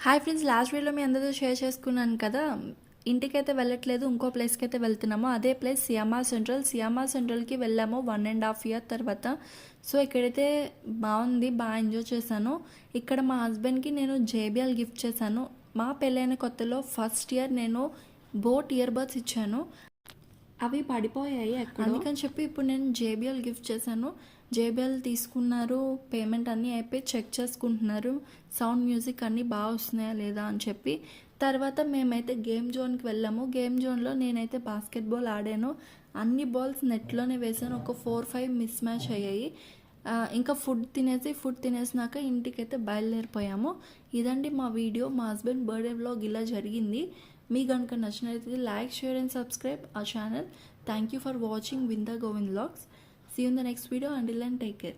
Hi friends, last వీడియోలో మీ అందరితో share చేసుకున్నాను కదా. ఇంటికైతే వెళ్ళట్లేదు, ఇంకో ప్లేస్కి అయితే వెళ్తున్నాము. అదే ప్లేస్ సియామా సెంట్రల్కి వెళ్ళాము 1.5 year తర్వాత. సో ఇక్కడైతే బాగుంది, బాగా ఎంజాయ్ చేశాను. ఇక్కడ మా హస్బెండ్కి నేను జేబిఎల్ గిఫ్ట్ చేశాను. మా పెళ్ళైన కొత్తలో ఫస్ట్ ఇయర్ నేను బోట్ ఇయర్ బడ్స్ ఇచ్చాను. అవి పడిపోయాయి అక్కడ, అందుకని చెప్పి ఇప్పుడు నేను జేబిఎల్ గిఫ్ట్ చేశాను. జేబిఎల్ తీసుకున్నారు, పేమెంట్ అన్నీ అయిపోయి చెక్ చేసుకుంటున్నారు సౌండ్ మ్యూజిక్ అన్నీ బాగా వస్తున్నాయా లేదా అని చెప్పి. తర్వాత మేమైతే గేమ్ జోన్కి వెళ్ళాము. గేమ్ జోన్లో నేనైతే బాస్కెట్బాల్ ఆడాను. అన్ని బాల్స్ నెట్లోనే వేసాను. ఒక 4-5 మిస్ మ్యాచ్ అయ్యాయి. ఇంకా ఫుడ్ తినేసినాక ఇంటికైతే బయలుదేరిపోయాము. ఇదండి మా వీడియో. మా హస్బెండ్ బర్త్డే వ్లాగ్ ఇలా జరిగింది. మీకు కనుక నచ్చినట్లయితే like, share and subscribe our channel. Thank you for watching Vinda Govind Vlogs. See you in the next video. Until then, take care.